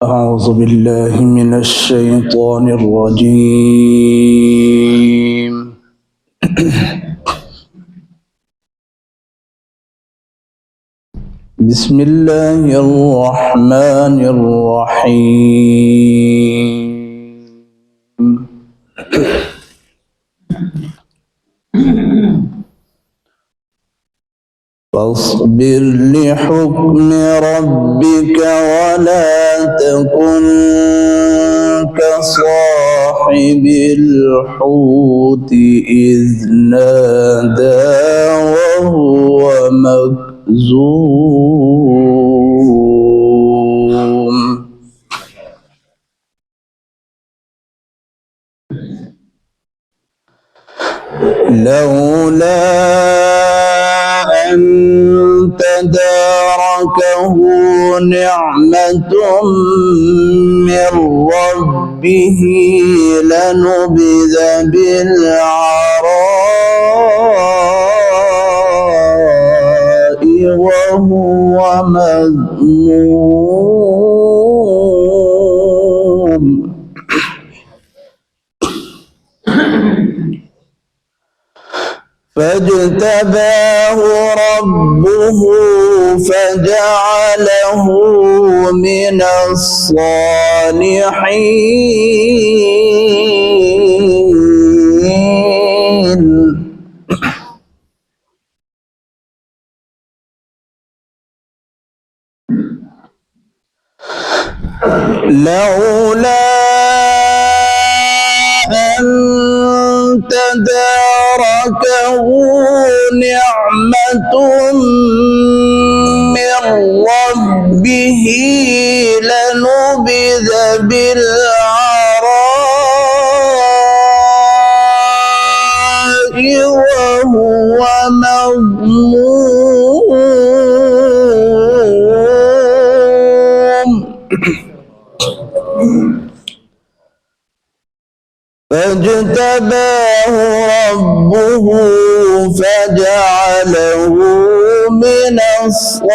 أعوذ بالله من الشيطان الرجيم. بسم الله الرحمن الرحيم. فاصبر لحكم ربك ولا تكن كصاحب الحوت إذ نادى وهو مكظوم. لولا أن تداركه نعمة من ربه لنبذ بالعراء وهو مذموم. فاجتباه ربه فجعله من الصالحين. لولا أن تداركه نعمة من ربه لنبذ بالعراء وهو مذموم. فاجتباه ربه فجعله من الصالحين.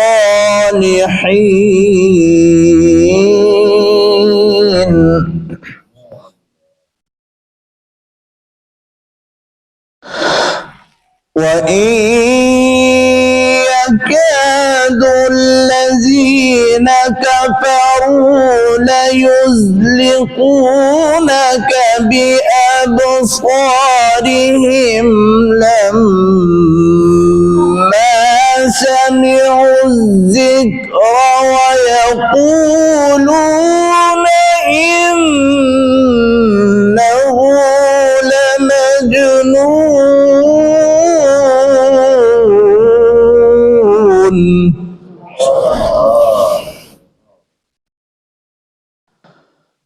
وإن يكاد الذين كفروا ليزلقونك بأبصارهم لما سمعوا الذكر ويقولون إنه لمجنون.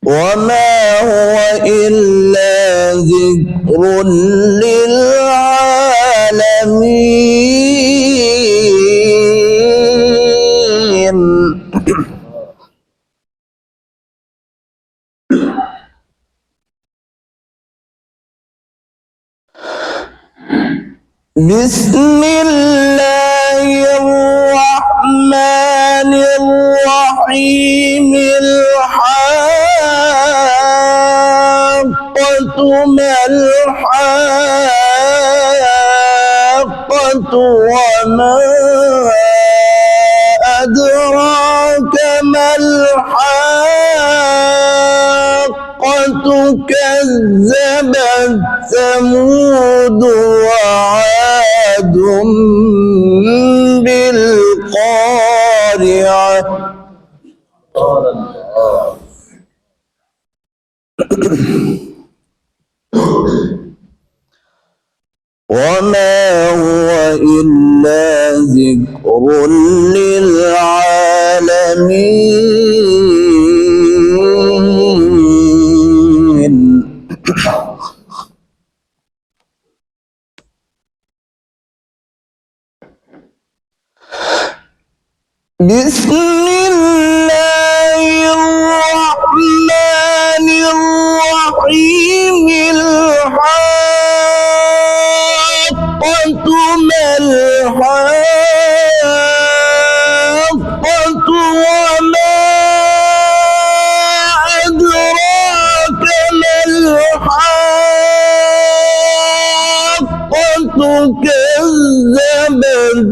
وما هو إلا ذكر للعالمين. بسم الله الرحمن الرحيم. الحاقة ما الحاقة وما أدراك ما الحاقة. كذبت ثمود وعاد بالقارعة. وما هو إلا ذكر للعالمين. بسم الله الرحمن الرحيم. الحاقة ما الحاقة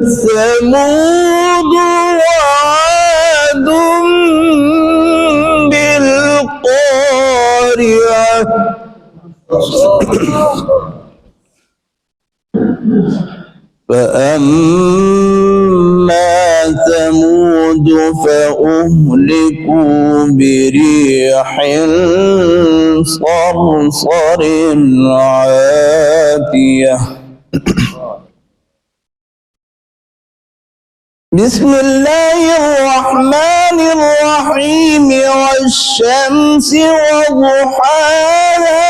ثمود وعاد بالقارعة فأما ثمود فأهلكوا بريح صرصر عاتية بسم الله الرحمن الرحيم والشمس وضحاها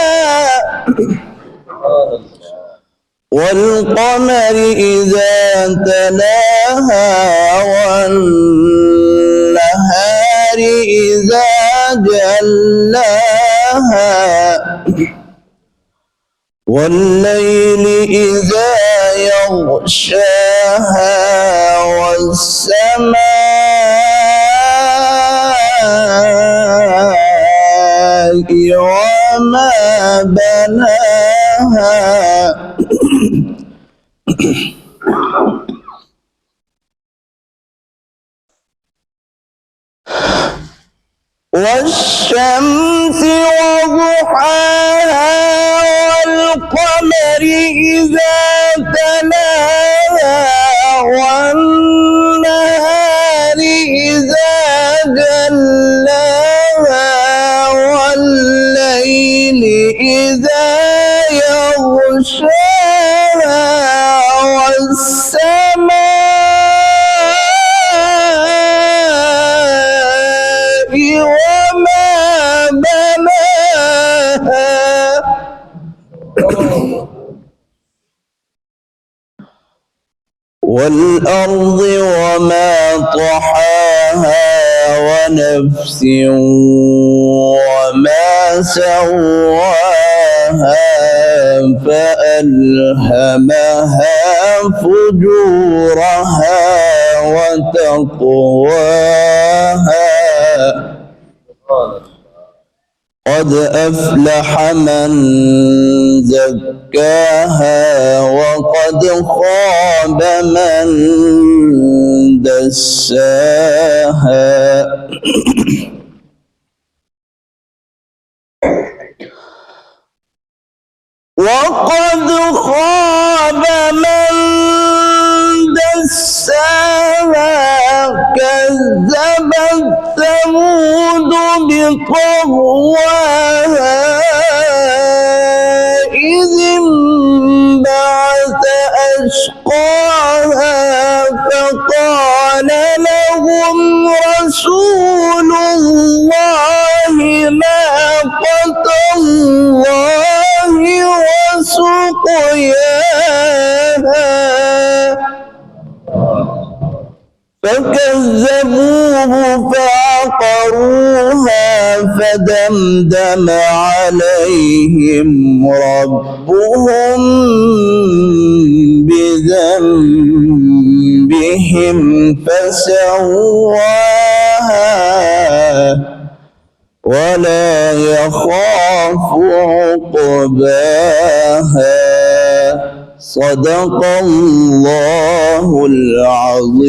والقمر إذا تلاها والنهار إذا جلاها والليل إذا يغشاها والسماء وما بناها والشمس وضحاها والقمر إذا تلاها والنهار إذا جلاها والليل إذا يغشاها والسماء وما بناها والأرض وما طحاها ونفس وما سواها فألهمها فجورها وتقواها قد أفلح من زكاها وقد خاب من دساها وقد خاب من دساها كذبت ثمود بطغواها إذ انبعث أشقاها فقال لهم رسول الله ناقة الله وسقياها فكذبوه فعقروها فدمدم عليهم ربهم بذنبهم فسواها ولا يخاف عقباها صدق الله العظيم.